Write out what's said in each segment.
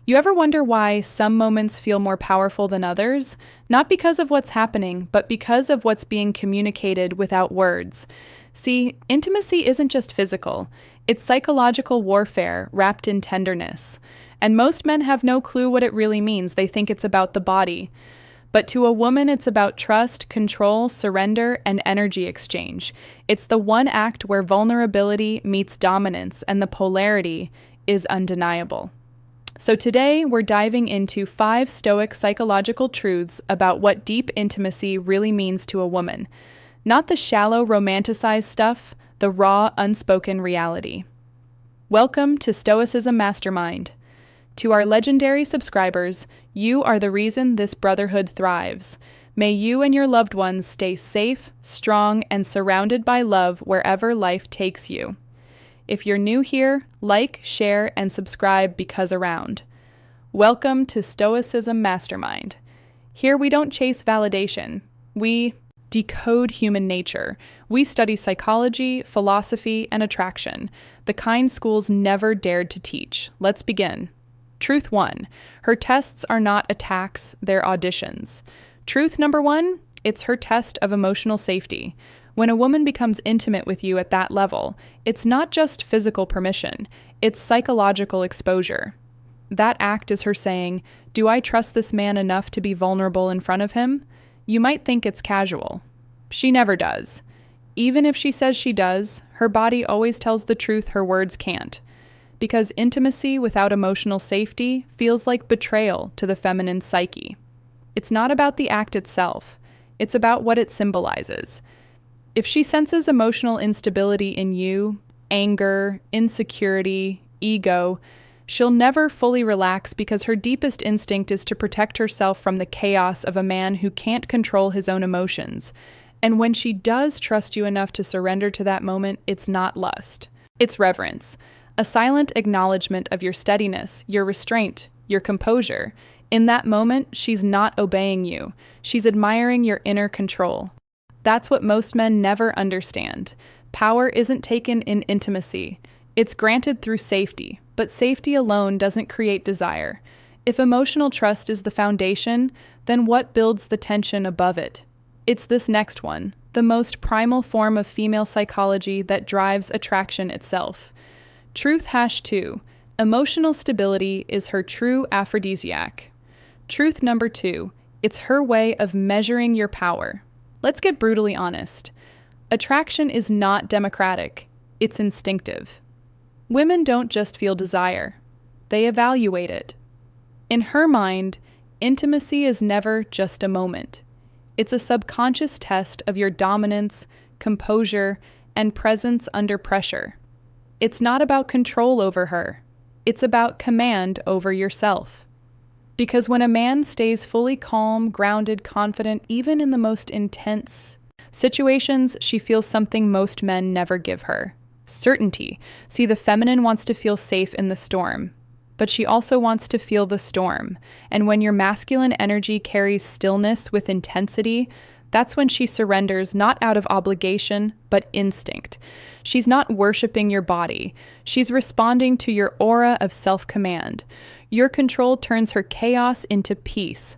You ever wonder why some moments feel more powerful than others? Not because of what's happening, but because of what's being communicated without words. See, intimacy isn't just physical, it's psychological warfare wrapped in tenderness. And most men have no clue what it really means. They think it's about the body. But to a woman, it's about trust, control, surrender, and energy exchange. It's the one act where vulnerability meets dominance, and the polarity is undeniable. So today, we're diving into 5 stoic psychological truths about what deep intimacy really means to a woman. Not the shallow, romanticized stuff, the raw, unspoken reality. Welcome to Stoicism Mastermind. To our legendary subscribers, you are the reason this brotherhood thrives. May you and your loved ones stay safe, strong, and surrounded by love wherever life takes you. If you're new here, like, share, and subscribe because around. Welcome to Stoicism Mastermind. Here we don't chase validation. We decode human nature. We study psychology, philosophy, and attraction, the kind schools never dared to teach. Let's begin. Truth 1. Her tests are not attacks, they're auditions. Truth number 1. It's her test of emotional safety. When a woman becomes intimate with you at that level, it's not just physical permission, it's psychological exposure. That act is her saying, "Do I trust this man enough to be vulnerable in front of him?" You might think it's casual. She never does. Even if she says she does, her body always tells the truth her words can't. Because intimacy without emotional safety feels like betrayal to the feminine psyche. It's not about the act itself, it's about what it symbolizes. If she senses emotional instability in you, anger, insecurity, ego, she'll never fully relax because her deepest instinct is to protect herself from the chaos of a man who can't control his own emotions. And when she does trust you enough to surrender to that moment, it's not lust. It's reverence. A silent acknowledgement of your steadiness, your restraint, your composure. In that moment, she's not obeying you. She's admiring your inner control. That's what most men never understand. Power isn't taken in intimacy. It's granted through safety, but safety alone doesn't create desire. If emotional trust is the foundation, then what builds the tension above it? It's this next one, the most primal form of female psychology that drives attraction itself. Truth #2. Emotional stability is her true aphrodisiac. Truth number 2. It's her way of measuring your power. Let's get brutally honest. Attraction is not democratic. It's instinctive. Women don't just feel desire. They evaluate it. In her mind, intimacy is never just a moment. It's a subconscious test of your dominance, composure, and presence under pressure. It's not about control over her. It's about command over yourself. Because when a man stays fully calm, grounded, confident, even in the most intense situations, she feels something most men never give her. Certainty. See, the feminine wants to feel safe in the storm, but she also wants to feel the storm. And when your masculine energy carries stillness with intensity, that's when she surrenders not out of obligation, but instinct. She's not worshiping your body. She's responding to your aura of self-command. Your control turns her chaos into peace.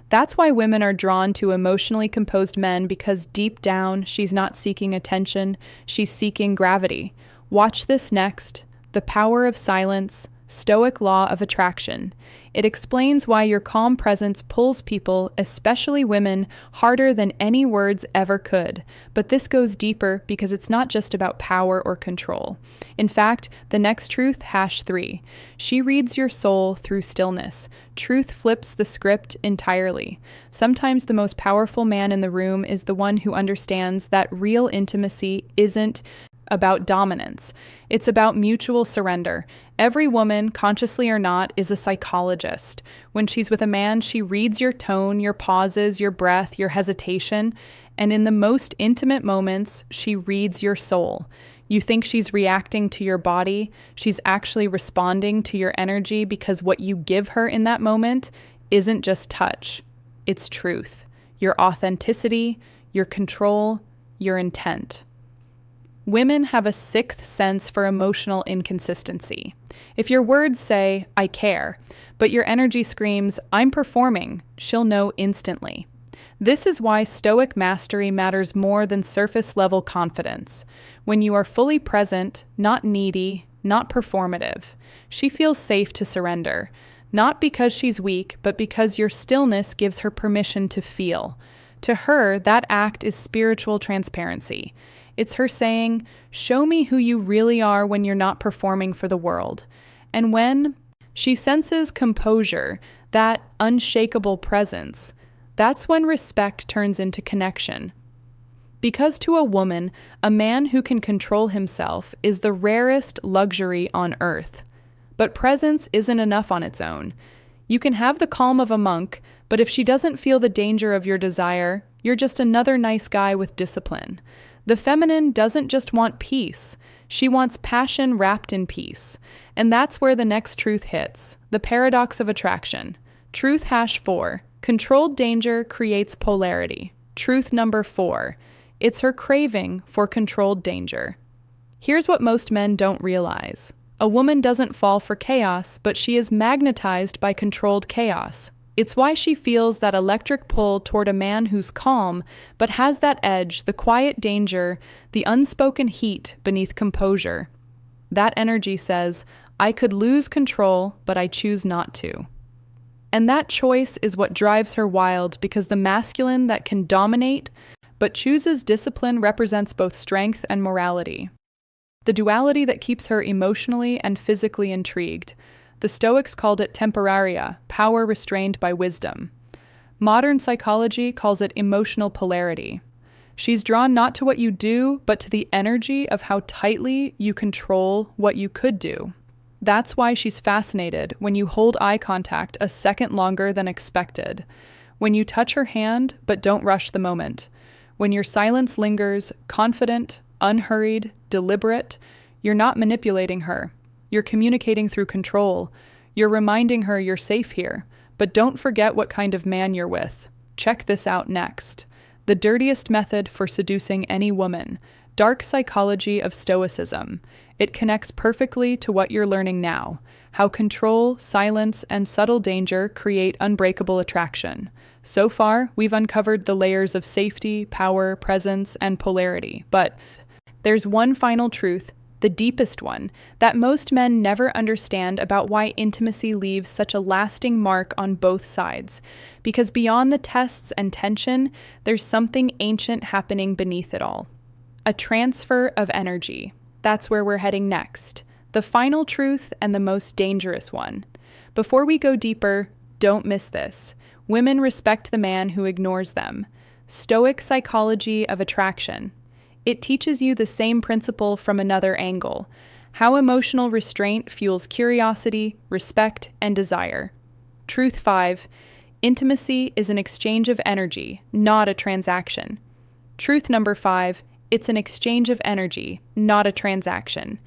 That's why women are drawn to emotionally composed men, because deep down, she's not seeking attention, she's seeking gravity. Watch this next. The power of silence, stoic law of attraction. It explains why your calm presence pulls people, especially women, harder than any words ever could. But this goes deeper because it's not just about power or control. In fact, the next truth, #3. She reads your soul through stillness. Truth flips the script entirely. Sometimes the most powerful man in the room is the one who understands that real intimacy isn't about dominance. It's about mutual surrender. Every woman, consciously or not, is a psychologist. When she's with a man, she reads your tone, your pauses, your breath, your hesitation, and in the most intimate moments, she reads your soul. You think she's reacting to your body, she's actually responding to your energy, because what you give her in that moment isn't just touch, it's truth, your authenticity, your control, your intent. Women have a sixth sense for emotional inconsistency. If your words say, I care, but your energy screams, I'm performing, she'll know instantly. This is why stoic mastery matters more than surface level confidence. When you are fully present, not needy, not performative, she feels safe to surrender. Not because she's weak, but because your stillness gives her permission to feel. To her, that act is spiritual transparency. It's her saying, show me who you really are when you're not performing for the world. And when she senses composure, that unshakable presence, that's when respect turns into connection. Because to a woman, a man who can control himself is the rarest luxury on earth. But presence isn't enough on its own. You can have the calm of a monk, but if she doesn't feel the danger of your desire, you're just another nice guy with discipline. The feminine doesn't just want peace, she wants passion wrapped in peace. And that's where the next truth hits, the paradox of attraction. Truth #4, controlled danger creates polarity. Truth number 4, it's her craving for controlled danger. Here's what most men don't realize. A woman doesn't fall for chaos, but she is magnetized by controlled chaos. It's why she feels that electric pull toward a man who's calm, but has that edge, the quiet danger, the unspoken heat beneath composure. That energy says, I could lose control, but I choose not to. And that choice is what drives her wild, because the masculine that can dominate, but chooses discipline, represents both strength and morality. The duality that keeps her emotionally and physically intrigued. The Stoics called it temperaria, power restrained by wisdom. Modern psychology calls it emotional polarity. She's drawn not to what you do, but to the energy of how tightly you control what you could do. That's why she's fascinated when you hold eye contact a second longer than expected, when you touch her hand but don't rush the moment, when your silence lingers, confident, unhurried, deliberate. You're not manipulating her. You're communicating through control. You're reminding her you're safe here, but don't forget what kind of man you're with. Check this out next. The dirtiest method for seducing any woman. Dark psychology of Stoicism. It connects perfectly to what you're learning now. How control, silence, and subtle danger create unbreakable attraction. So far, we've uncovered the layers of safety, power, presence, and polarity. But there's one final truth, the deepest one, that most men never understand about why intimacy leaves such a lasting mark on both sides. Because beyond the tests and tension, there's something ancient happening beneath it all. A transfer of energy. That's where we're heading next. The final truth and the most dangerous one. Before we go deeper, don't miss this. Women respect the man who ignores them. Stoic psychology of attraction. It teaches you the same principle from another angle. How emotional restraint fuels curiosity, respect, and desire. Truth 5. Intimacy is an exchange of energy, not a transaction. Truth number 5. It's an exchange of energy, not a transaction.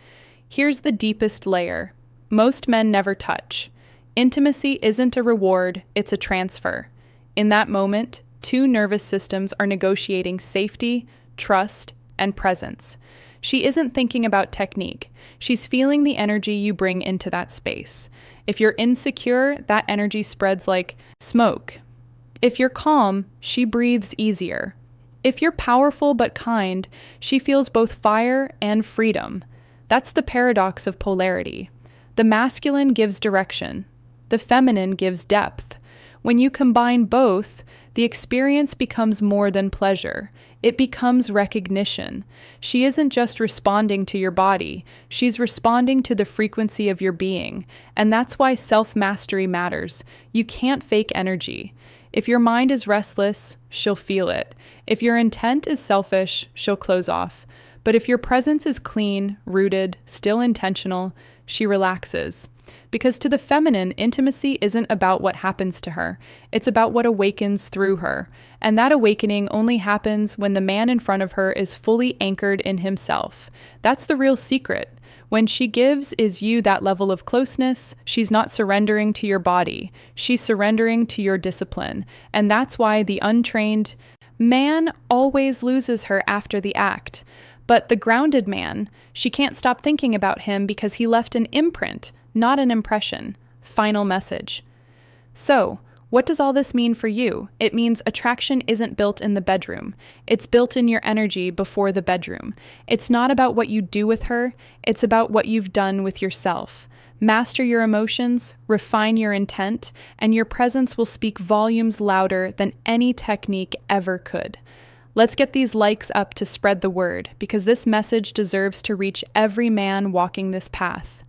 Here's the deepest layer. Most men never touch. Intimacy isn't a reward, it's a transfer. In that moment, two nervous systems are negotiating safety, trust, and presence. She isn't thinking about technique. She's feeling the energy you bring into that space. If you're insecure, that energy spreads like smoke. If you're calm, she breathes easier. If you're powerful but kind, she feels both fire and freedom. That's the paradox of polarity. The masculine gives direction. The feminine gives depth. When you combine both, the experience becomes more than pleasure. It becomes recognition. She isn't just responding to your body, she's responding to the frequency of your being. And that's why self-mastery matters. You can't fake energy. If your mind is restless, she'll feel it. If your intent is selfish, she'll close off. But if your presence is clean, rooted, still intentional, she relaxes. Because to the feminine, intimacy isn't about what happens to her. It's about what awakens through her. And that awakening only happens when the man in front of her is fully anchored in himself. That's the real secret. When she gives you that level of closeness, she's not surrendering to your body. She's surrendering to your discipline. And that's why the untrained man always loses her after the act. But the grounded man, she can't stop thinking about him because he left an imprint, not an impression. Final message. So, what does all this mean for you? It means attraction isn't built in the bedroom. It's built in your energy before the bedroom. It's not about what you do with her, it's about what you've done with yourself. Master your emotions, refine your intent, and your presence will speak volumes louder than any technique ever could. Let's get these likes up to spread the word, because this message deserves to reach every man walking this path.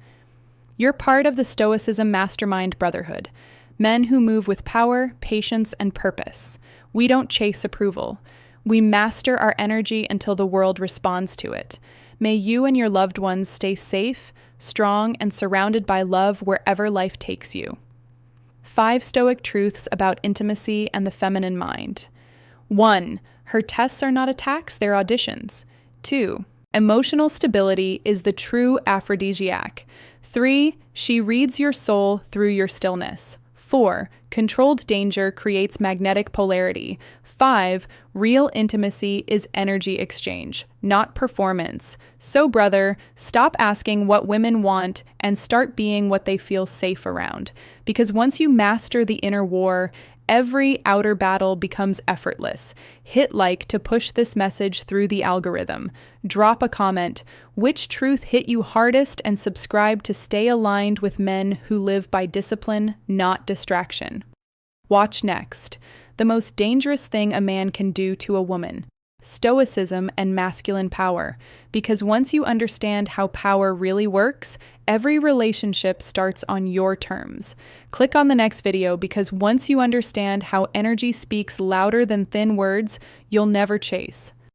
You're part of the Stoicism Mastermind Brotherhood. Men who move with power, patience, and purpose. We don't chase approval. We master our energy until the world responds to it. May you and your loved ones stay safe, strong, and surrounded by love wherever life takes you. 5 Stoic truths about intimacy and the feminine mind. 1. Her tests are not attacks, they're auditions. 2. Emotional stability is the true aphrodisiac. 3. She reads your soul through your stillness. 4. Controlled danger creates magnetic polarity. 5. Real intimacy is energy exchange, not performance. So, brother, stop asking what women want and start being what they feel safe around. Because once you master the inner war, every outer battle becomes effortless. Hit like to push this message through the algorithm. Drop a comment. Which truth hit you hardest, and subscribe to stay aligned with men who live by discipline, not distraction. Watch next. The most dangerous thing a man can do to a woman. Stoicism and masculine power. Because once you understand how power really works, every relationship starts on your terms. Click on the next video, because once you understand how energy speaks louder than thin words, you'll never chase.